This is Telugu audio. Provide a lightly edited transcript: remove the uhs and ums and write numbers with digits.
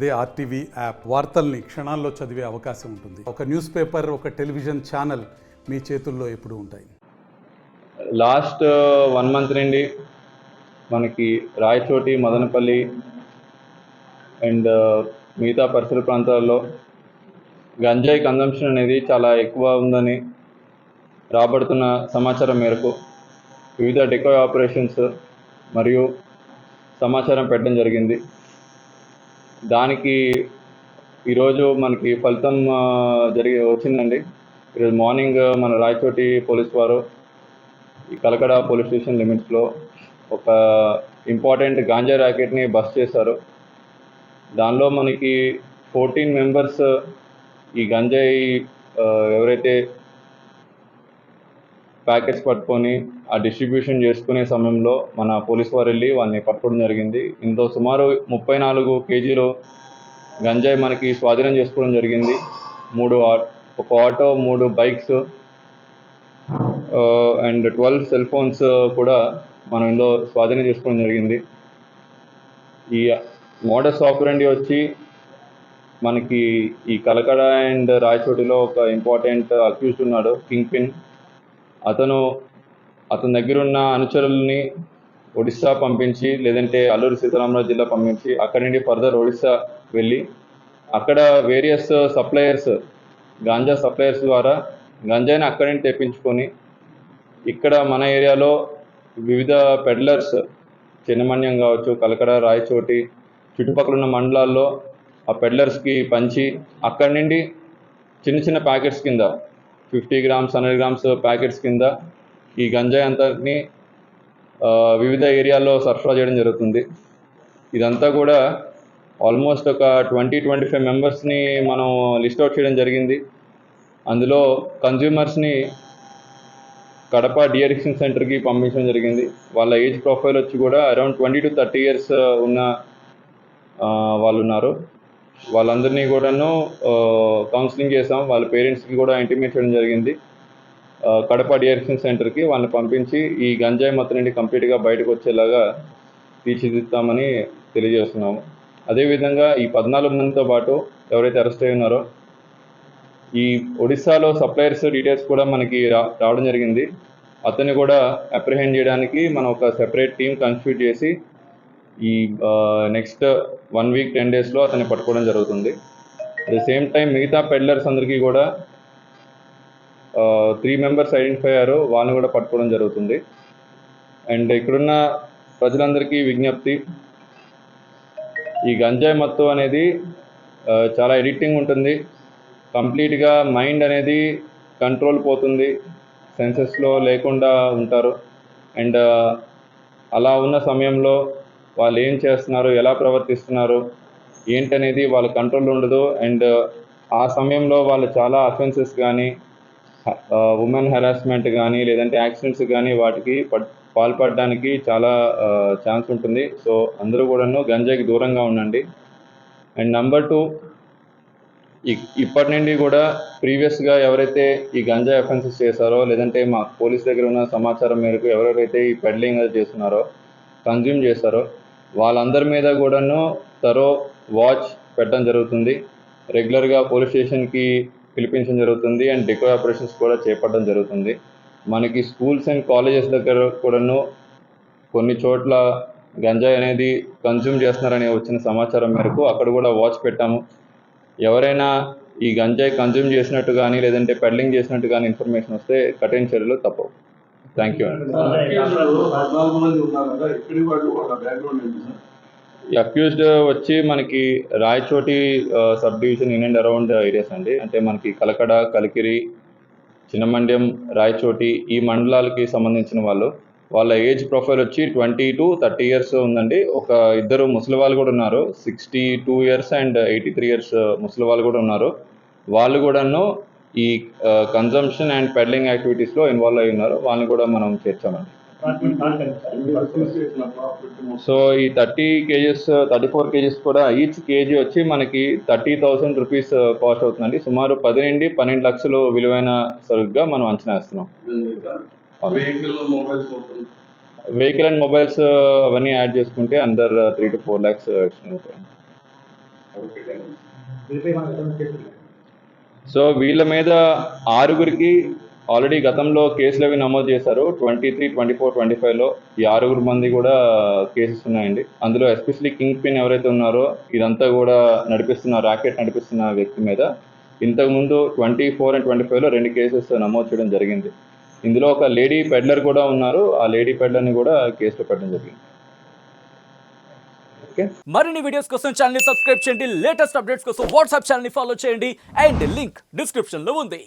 అదే ఆర్టీవీ యాప్ వార్తల్ని క్షణాల్లో చదివే అవకాశం ఉంటుంది. ఒక న్యూస్ పేపర్, ఒక టెలివిజన్ ఛానల్ మీ చేతుల్లో ఎప్పుడూ ఉంటాయి. లాస్ట్ 1 మంత్ నుండి మనకి రాయచోటి, మదనపల్లి అండ్ మిగతా పరిసర ప్రాంతాల్లో గంజాయి కన్జంప్షన్ అనేది చాలా ఎక్కువ ఉందని రాబడుతున్న సమాచారం మేరకు వివిధ డెకాయ్ ఆపరేషన్స్ మరియు సమాచారం పెట్టడం జరిగింది. దానికి ఈరోజు మనకి ఫలితం వచ్చిందండి. ఈరోజు మార్నింగ్ మన రాయచోటి పోలీస్ వారు ఈ కలకడ పోలీస్ స్టేషన్ లిమిట్స్లో ఒక ఇంపార్టెంట్ గాంజా ర్యాకెట్ని బస్ట్ చేశారు. దానిలో మనకి 14 మెంబర్స్ ఈ గంజాయి ఎవరైతే ప్యాకెట్స్ పట్టుకొని ఆ డిస్ట్రిబ్యూషన్ చేసుకునే సమయంలో మన పోలీస్ వారు వెళ్ళి వాళ్ళని పట్టుకోవడం జరిగింది. ఇందులో సుమారు 34 కేజీలు గంజాయి మనకి స్వాధీనం చేసుకోవడం జరిగింది. ఒక auto, 3 bikes and 12 cell phones కూడా మనం ఇందులో స్వాధీనం చేసుకోవడం జరిగింది. ఈ మోడస్ ఆపరెండి వచ్చి మనకి ఈ కలకడ అండ్ రాయచోటిలో ఒక ఇంపార్టెంట్ అక్యూజ్డ్ ఉన్నాడు, కింగ్ పిన్. అతని దగ్గర ఉన్న అనుచరుల్ని ఒడిస్సా పంపించి, లేదంటే అల్లూరి సీతారామరాజు జిల్లా పంపించి, అక్కడి నుండి ఫర్దర్ ఒడిస్సా వెళ్ళి అక్కడ వేరియస్ సప్లయర్స్, గాంజా సప్లయర్స్ ద్వారా గంజాయిని అక్కడి నుండి తెప్పించుకొని ఇక్కడ మన ఏరియాలో వివిధ పెడ్లర్స్, చిన్నమన్యం కావచ్చు, కలకడ, రాయచోటి చుట్టుపక్కల ఉన్న మండలాల్లో ఆ పెడ్లర్స్కి పంచి అక్కడి నుండి చిన్న చిన్న ప్యాకెట్స్ కింద 50 గ్రామ్స్ 100 గ్రామ్స్ ప్యాకెట్స్ కింద ఈ గంజాయి అంతని వివిధ ఏరియాల్లో సరఫరా చేయడం జరుగుతుంది. ఇదంతా కూడా ఆల్మోస్ట్ ఒక 20-25 మెంబర్స్ని మనం లిస్ట్ అవుట్ చేయడం జరిగింది. అందులో కన్జ్యూమర్స్ని కడప డిఅడిక్షన్ సెంటర్కి పంపించడం జరిగింది. వాళ్ళ ఏజ్ ప్రొఫైల్ వచ్చి కూడా అరౌండ్ 20 to 30 ఇయర్స్ ఉన్న వాళ్ళు ఉన్నారు. వాళ్ళందరినీ కూడాను కౌన్సిలింగ్ చేసాం. వాళ్ళ పేరెంట్స్కి కూడా ఇంటిమేట్ చేయడం జరిగింది. కడప డిఅడిక్షన్ సెంటర్కి వాళ్ళని పంపించి ఈ గంజాయి మొత్తం నుండి కంప్లీట్గా బయటకు వచ్చేలాగా తీర్చిదిద్దామని తెలియజేస్తున్నాము. అదేవిధంగా ఈ 14 మందితో పాటు ఎవరైతే అరెస్ట్ అయి ఉన్నారో ఈ ఒడిస్సాలో సప్లయర్స్ డీటెయిల్స్ కూడా మనకి రావడం జరిగింది. అతన్ని కూడా అప్రిహెండ్ చేయడానికి మనం ఒక సెపరేట్ టీం కాన్స్టిట్యూట్ చేసి ఈ నెక్స్ట్ 1 week 10 daysలో అతన్ని పట్టుకోవడం జరుగుతుంది. అట్ ద సేమ్ టైం మిగతా పెడ్లర్స్ అందరికీ కూడా 3 మెంబర్స్ ఐడెంటిఫై అయ్యారు, వాళ్ళని కూడా పట్టుకోవడం జరుగుతుంది. అండ్ ఇక్కడున్న ప్రజలందరికీ విజ్ఞప్తి, ఈ గంజాయి మత్తు అనేది చాలా ఎడిక్టింగ్ ఉంటుంది. కంప్లీట్గా మైండ్ అనేది కంట్రోల్ పోతుంది, సెన్సెస్లో లేకుండా ఉంటారు. అండ్ అలా ఉన్న సమయంలో వాళ్ళు ఏం చేస్తున్నారు, ఎలా ప్రవర్తిస్తున్నారు ఏంటనేది వాళ్ళ కంట్రోల్ ఉండదు. అండ్ ఆ సమయంలో వాళ్ళు చాలా అఫెన్సెస్ కానీ, ఉమెన్ హెరాస్మెంట్ కానీ, లేదంటే యాక్సిడెంట్స్ కానీ వాటికి పాల్పడడానికి చాలా ఛాన్స్ ఉంటుంది. సో అందరూ కూడాను గంజాయికి దూరంగా ఉండండి. అండ్ నెంబర్ 2, ఇప్పటి నుండి కూడా ప్రీవియస్గా ఎవరైతే ఈ గంజాయి అఫెన్సెస్ చేశారో, లేదంటే మా పోలీస్ దగ్గర ఉన్న సమాచారం మేరకు ఎవరెవరైతే ఈ పెడ్లింగ్ చేస్తున్నారో, కన్జ్యూమ్ చేస్తారో వాళ్ళందరి మీద కూడాను థరో వాచ్ పెట్టడం జరుగుతుంది. రెగ్యులర్గా పోలీస్ స్టేషన్కి పిలిపించడం జరుగుతుంది. అండ్ డెకాయ్ ఆపరేషన్స్ కూడా చేపట్టడం జరుగుతుంది. మనకి స్కూల్స్ అండ్ కాలేజెస్ దగ్గర కూడాను కొన్ని చోట్ల గంజాయి అనేది కన్జ్యూమ్ చేస్తున్నారని వచ్చిన సమాచారం మేరకు అక్కడ కూడా వాచ్ పెట్టాము. ఎవరైనా ఈ గంజాయి కన్జ్యూమ్ చేసినట్టు కానీ, లేదంటే పెడ్లింగ్ చేసినట్టు కానీ ఇన్ఫర్మేషన్ వస్తే కఠిన చర్యలు తప్పవు. థ్యాంక్ యూ అండి. ఈ అక్యూజ్డ్ వచ్చి మనకి Rayachoti sub division in and around areas అండి. అంటే మనకి కలకడ, కలికిరి, చిన్నమండ్యం, రాయచోటి ఈ మండలాలకి సంబంధించిన వాళ్ళు. వాళ్ళ ఏజ్ ప్రొఫైల్ వచ్చి 20 to 30 ఇయర్స్ ఉందండి. ఒక 2 ముసలి వాళ్ళు కూడా ఉన్నారు, 62 ఇయర్స్ అండ్ 83 ఇయర్స్ ముసలి వాళ్ళు కూడా ఉన్నారు. వాళ్ళు కూడాను ఈ కన్జంప్షన్ అండ్ పెడ్లింగ్ యాక్టివిటీస్లో ఇన్వాల్వ్ అయి ఉన్నారు. వాళ్ళని కూడా మనం చేర్చామండి. సో ఈ 34 కేజీస్ కూడా ఈచ్ కేజీ వచ్చి మనకి 30,000 రూపీస్ కాస్ట్ అవుతుందండి. సుమారు 10 నుండి 12 లక్షలు విలువైన సరుకుగా మనం అంచనా వేస్తున్నాం. వెహికల్ అండ్ మొబైల్స్ అవన్నీ యాడ్ చేసుకుంటే అండర్ 3 to 4 lakhs అవుతాయి. సో వీళ్ళ మీద 6గురికి ఆల్రెడీ గతంలో కేసులు అవి నమోదు చేశారు. 23, 24, 25లో ఈ 6 మంది కూడా కేసెస్ ఉన్నాయండి. అందులో ఎస్పెషల్లీ కింగ్ పిన్ ఎవరైతే ఉన్నారో ఇదంతా కూడా ర్యాకెట్ నడిపిస్తున్న వ్యక్తి మీద ఇంతకుముందు 24 and 25లో 2 కేసెస్ నమోదు చేయడం జరిగింది. ఇందులో ఒక లేడీ పెడ్లర్ కూడా ఉన్నారు. ఆ లేడీ పెడ్లర్ని కూడా కేసులో పెట్టడం జరిగింది. ఓకే, మరిన్ని వీడియోస్ కోసం ఛానల్ ని సబ్స్క్రైబ్ చేయండి, లేటెస్ట్ అప్డేట్స్ కోసం వాట్సాప్ ఛానల్ ని ఫాలో చేయండి అండ్ లింక్ డిస్క్రిప్షన్ లో ఉంది.